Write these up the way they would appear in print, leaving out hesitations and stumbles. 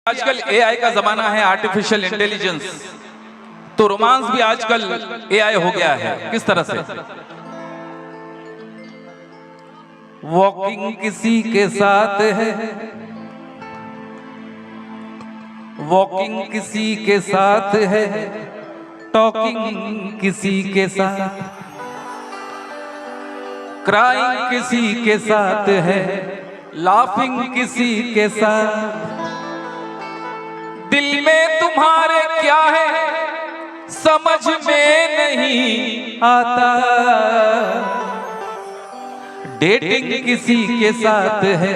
आजकल एआई का जमाना है, आर्टिफिशियल इंटेलिजेंस। तो रोमांस भी आजकल एआई हो गया है। किस तरह से? वॉकिंग किसी के साथ है, वॉकिंग किसी के साथ है, टॉकिंग किसी के साथ, क्राइंग किसी के साथ है, लाफिंग किसी के साथ। दिल में तुम्हारे क्या है समझ में नहीं आता, डेटिंग किसी के साथ है,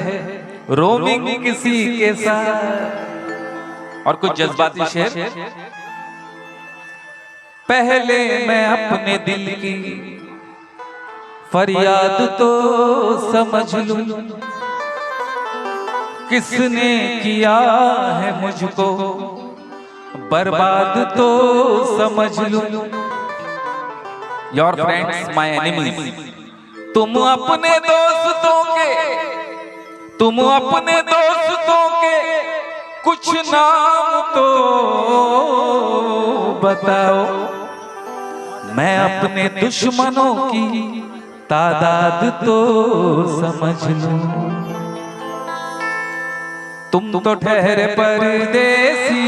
रोमिंग किसी के साथ। और कुछ जज्बाती शेर। पहले मैं अपने दिल की फरियाद तो समझ लूं, किसने किया है मुझको बर्बाद तो समझ लूं। Your friends my enemies. तुम अपने दोस्तों के कुछ नाम तो बताओ, मैं अपने दुश्मनों की तादाद तो समझ लूं। तुम तो ठहरे परदेसी,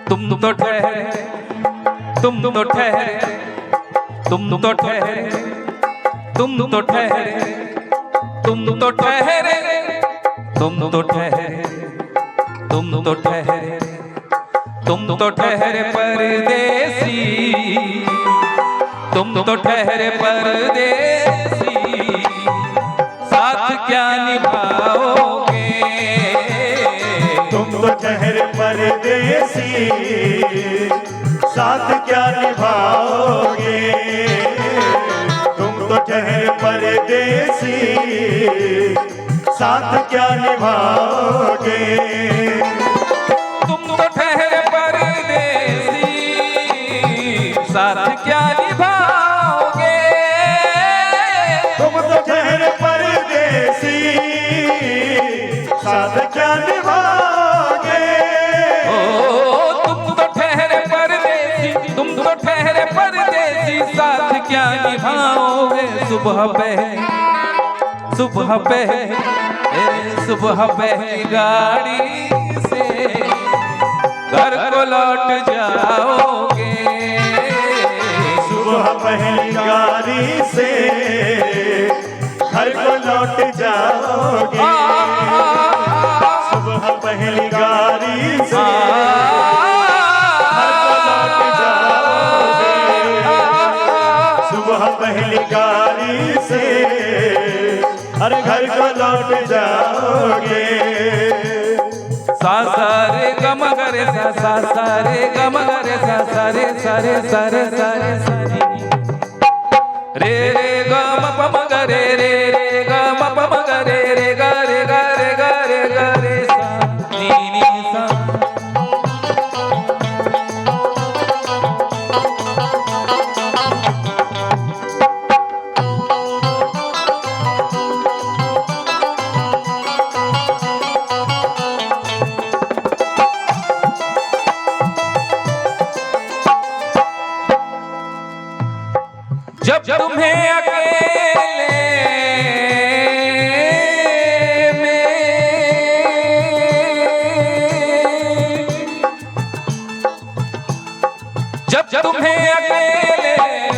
तुम तो ठहरे, तुम तो ठहरे, तुम तो ठहरे, तुम तो ठहरे, तुम तो ठहरे, तुम तो ठहरे, तुम तो ठहरे, तुम तो ठहरे परदेसी, तुम तो ठहरे परदेसी, साथ क्या निभाओगे? तुम तो ठहरे परदेसी, साथ क्या निभाओगे? तुम तो ठहरे परदेसी, साथ क्या निभाओगे? तुम तो ठहरे परदेसी, साथ क्या निभाओगे? तुम तो ठहरे परदेसी, साथ क्या निभाओगे? तुम तो ठहरे परदेसी, तुम तो ठहरे परदेसी, साथ क्या निभाओगे? सुबह पे, सुबह पे, सुबह पे गाड़ी से घर को लौट जाओगे। सुबह पहली गाड़ी से घर को लौट जाओगे। सुबह पहली गाड़ी से घर को लौट जाओगे। सुबह पहली गाड़ी से अरे घर को लौट जाओगे। सा सा रे ग म ग रे सा सा सा रे ग म ग रे सा सा रे सा रे सा रे सा रे सा रे रे ग म प म ग रे रे रे ग म प म ग रे रे ग रे ग रे ग रे ग रे सा नी नी सा। जब तुम्हें अकेले में, जब तुम्हें अकेले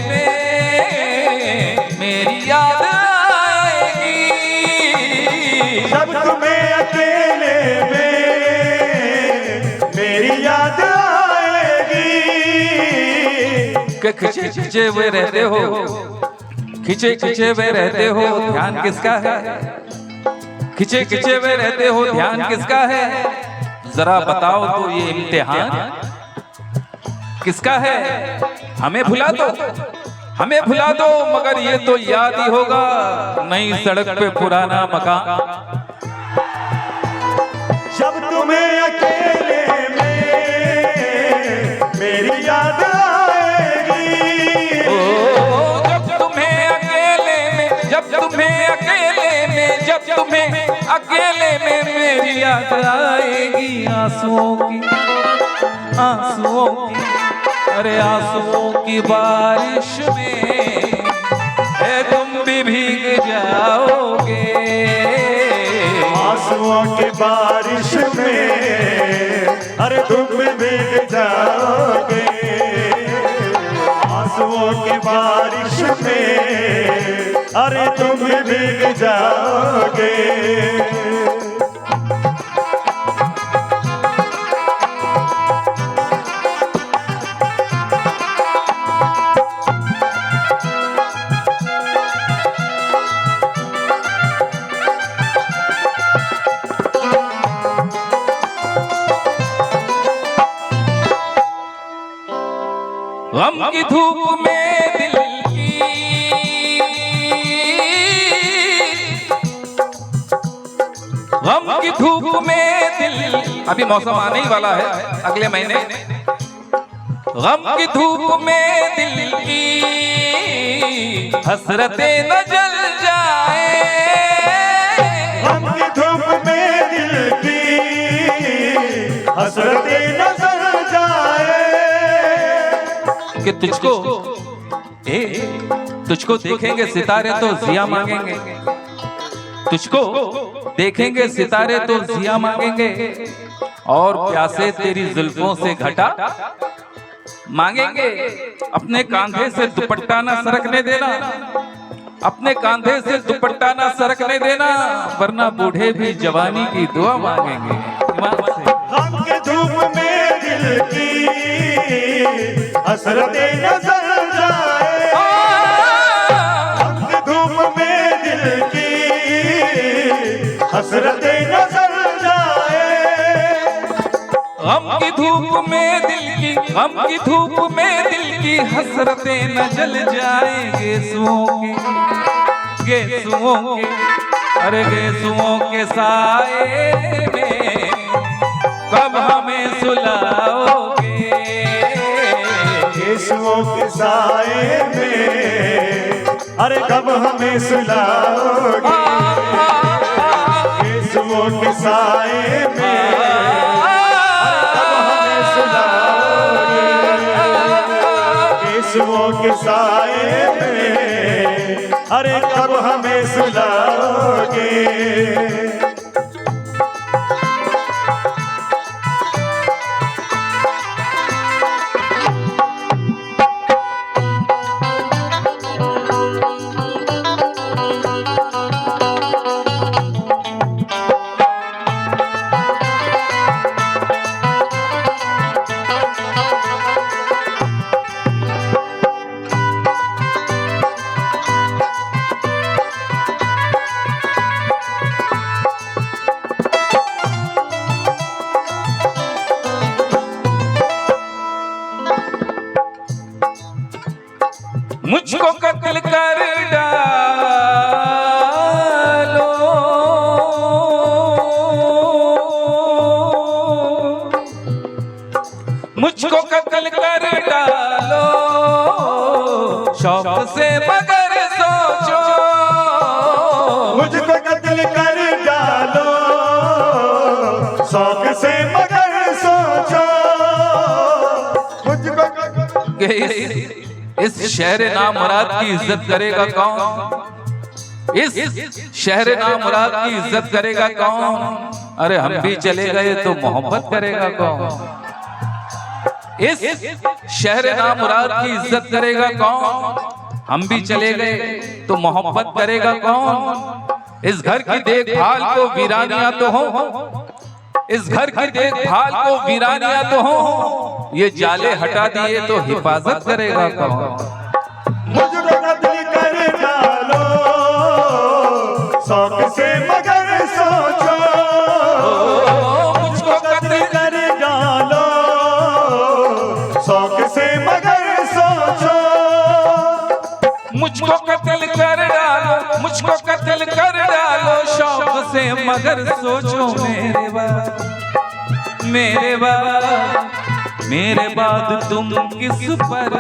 में मेरी याद आएगी, जब तुम्हें अकेले में मेरी याद आएगी। खिंचे खिंचे हुए रहते हो, खिंचे खिंचे हुए रहते हो, ध्यान किसका है? खिंचे खिंचे हुए रहते हो, ध्यान किसका है? जरा बताओ तो ये इम्तिहान किसका है? हमें भुला दो, हमें भुला दो, मगर ये तो याद ही होगा नई सड़क पे पुराना मकान। जब तुम्हें अकेले में मेरी याद आएगी, ओ जब तुम्हें अकेले में, जब तुम्हें अकेले में, जब तुम्हें अकेले में मेरी याद आएगी आंसुओं की, आंसुओं की, अरे आंसुओं की बारिश में तुम भी भीग जाओगे, आंसुओं की बारिश में अरे तुम भी भीग जाओगे, आंसुओं की बारिश में अरे तुम भी भीग जाओगे। गम की धूप में दिल की, गम की धूप में दिल, अभी मौसम आने ही वाला है अगले महीने, गम की धूप में दिल की हसरतें न जल जाए, गम की धूप में दिल की हसरतें न जल जाए, कि तुझको तुझको देखेंगे सितारे तो जिया मांगेंगे, तुझको देखेंगे सितारे तो जिया मांगेंगे, और प्यासे तेरी जुल्फों से घटा मांगेंगे। अपने कांधे से दुपट्टा ना सरकने देना, अपने कांधे से दुपट्टा ना सरकने देना, वरना बूढ़े भी जवानी की दुआ मांगेंगे। ईमान से गम के धूप में दिल की हसरतें न जल जाए, गम के धूप में दिल की हसरतें न जल जाए, गम की धूप में दिल की, गम की धूप में दिल की हसरतें न जल जाए, गेसुओं के, गेसुओं के, अरे गेसुओं के साए में कब हमें सुलाओगे, गेसुओं के साए में अरे कब हमें सुलाओगे, गेसुओं के साए में गेसुओं के साए में अरे कब हमें सुलाओगे। मुझको कत्ल कर डालो, मुझको कत्ल कर डालो, शौक से मगर सोचो, मुझको कत्ल कर डालो, शौक से मगर सोचो, मुझको इस शहर नामुराद की इज्जत करेगा कौन, इस शहर नामुराद की इज्जत करेगा कौन, अरे हम भी चले गए तो मोहब्बत करेगा कौन, इस शहर नामुराद की इज्जत करेगा कौन, हम भी चले गए तो मोहब्बत करेगा कौन। इस घर की देखभाल को वीरानियां तो हो, इस घर की देखभाल को वीरानियां तो हो, ये जाले हटा दिए तो हिफाजत करेगा कौन। मुझको कत्ल कर डालो, शौक से मगर सोचो, मुझको कत्ल मगर सोचो मेरे बाद तुम किस पर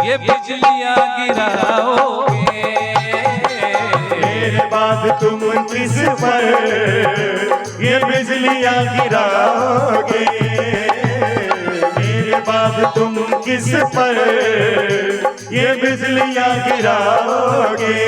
ये बिजलियां गिराओगे। मेरे बाद तुम किस पर ये बिजलियां गिराओगे। मेरे बाद तुम किस पर ये बिजलियां गिराओगे।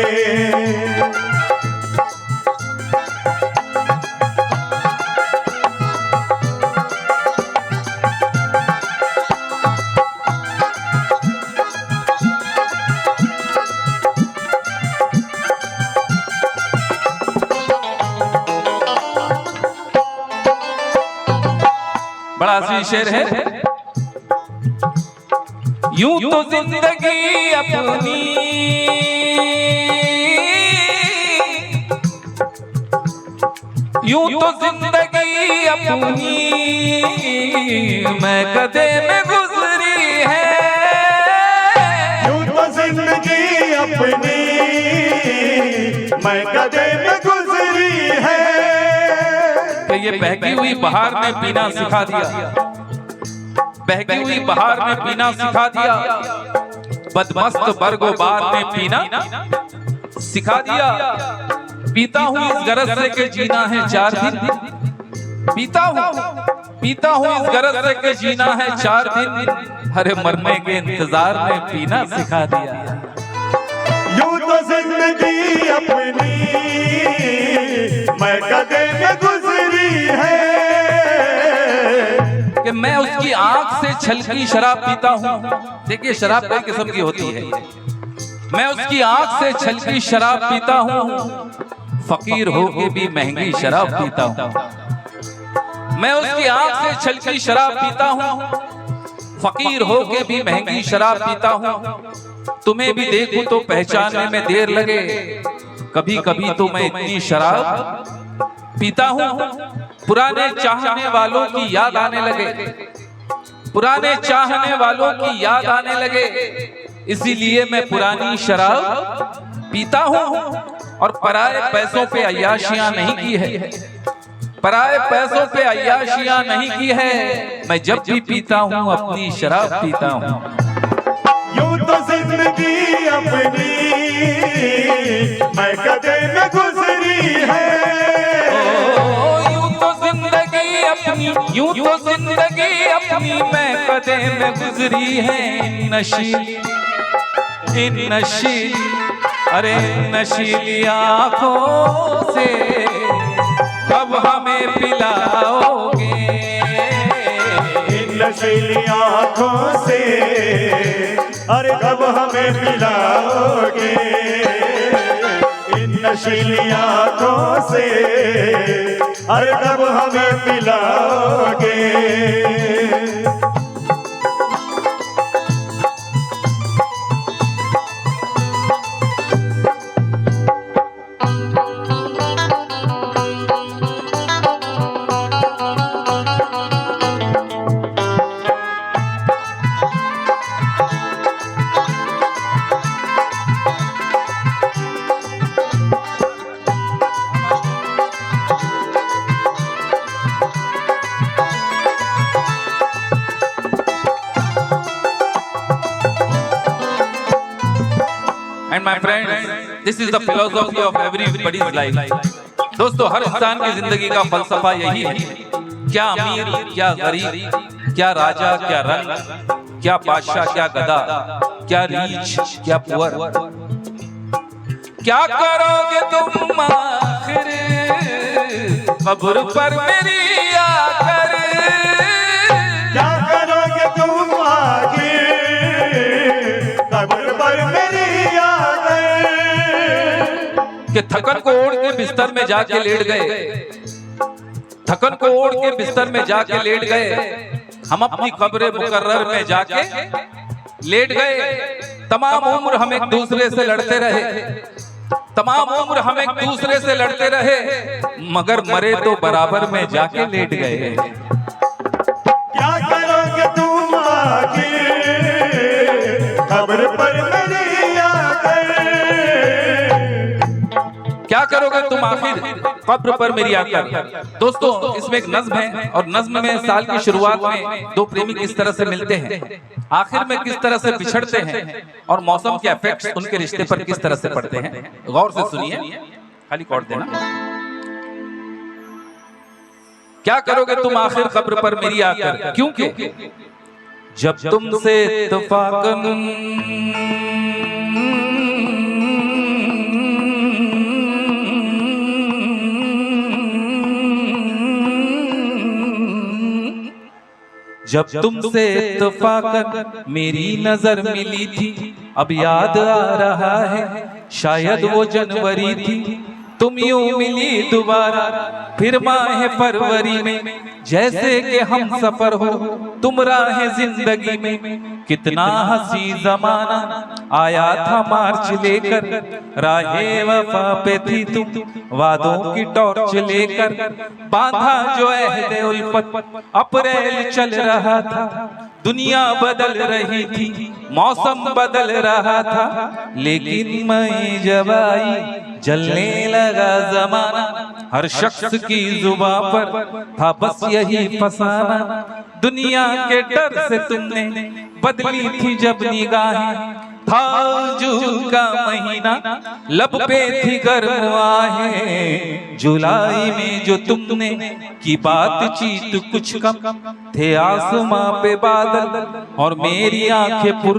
बड़ा सी शेर है। यूं तो जिंदगी अपनी मैं कदे में गुजरी है। यूं तो जिंदगी अपनी मैं कदे में गुजरी है। कि ये बहकी हुई बहार ने पीना सिखा दिया, बहकी हुई बहार ने पीना सिखा दिया, बदमस्त बरगोबार ने पीना सिखा दिया। पीता हूँ इस गरज से कि जीना है 4 दिन, पीता हूँ इस गरज से कि जीना है 4 दिन। हरे मरने के इंतजार में पीना सिखा दिया। यूं तो जिंदगी अपनी मैं कदे में गुजरी है। कि मैं उसकी आंख से छलकी शराब पीता हूँ। देखिए शराब कई किस्म की होती है। मैं उसकी आंख से छलकी शराब पीता हूँ, फकीर होके भी महंगी शराब पीता हूँ। मैं उसकी आंख से छलकी शराब पीता हूँ, फकीर होके भी महंगी शराब पीता हूँ। तुम्हें भी देखूं तो पहचानने में देर लगे, कभी कभी तो मैं इतनी शराब पीता हूँ पुराने चाहने वालों की याद आने लगे, पुराने चाहने वालों की याद आने लगे। इसीलिए मैं पुरानी शराब पीता हूँ। और पराए पैसों पे अय्याशियां नहीं की है, पराए पैसों पे अय्याशियां नहीं की है। मैं जब भी पीता हूँ अपनी शराब पीता हूँ। यूं तो जिंदगी अपनी मैं कदे में गुजरी है। यूं तो जिंदगी अपनी मैं कदे में गुजरी है। नशीली अरे नशीली आंखों से कब हमें पिलाओगे। नशीली आंखों से अरे कब हमें पिलाओगे। इन नशीली आंखों से अरे कब हमें पिलाओगे। And my friends, this is the philosophy of everybody's life. दोस्तों हर इंसान की जिंदगी का फलसफा यही है। क्या अमीर क्या गरीब, क्या राजा क्या रंग, क्या बादशाह क्या गधा, क्या रीच क्या पुअर, क्या करोगे तुम आखिर कब्र पर मेरी आकर। क्या करोगे तुम आखिर कब्र पर मेरी आकर। कि थकन को ओढ़ के बिस्तर में जाके लेट गए, थकन को ओढ़ के बिस्तर में जाके लेट गए, हम अपनी कब्र मुकर्रर में जाके लेट गए। तमाम उम्र हम एक दूसरे से लड़ते रहे, तमाम उम्र हम एक दूसरे से लड़ते रहे, मगर मरे तो बराबर में जाके लेट गए। क्या करोगे तुम आखिर कब्र पर मेरी आकर। क्या करोगे तुम आखिर कब्र पर मेरी आकर। दोस्तों इसमें एक नज्म है और नज्म में साल की शुरुआत में दो प्रेमी किस तरह से मिलते हैं, आखिर में किस तरह से बिछड़ते हैं और मौसम के इफेक्ट्स उनके रिश्ते पर किस तरह से पड़ते हैं। गौर से सुनिए, खाली कॉर्ड देना। क्या करोगे तुम आखिर कब्र पर मेरी आकर, क्योंकि जब तुमसे इत्तफाकन जब तुमसे इत्तफाकन मेरी नजर मिली थी, अब याद आ रहा है शायद वो जनवरी थी। तुम यूं मिली दोबारा फिर माह फरवरी में, जैसे कि हम सफर हो तुम राह जिंदगी में। कितना हंसी जमाना आया था मार्च लेकर, राहे वफा पे थी तुम वादों की टॉर्च लेकर। बांधा जो अहद उल्फत अप्रैल चल रहा था, दुनिया बदल रही थी मौसम बदल रहा था, लेकिन मई जब आई जलने लगा जमाना। हर शख्स की जुबां पर था बस यही फसाना, दुनिया के डर से तुमने बदली थी जब निगाहें। था जून का महीना लब पे थी गर्म आहें, जुलाई में जो तुमने की बातचीत कुछ कम थे आसमां पे बादल और मेरी आंखें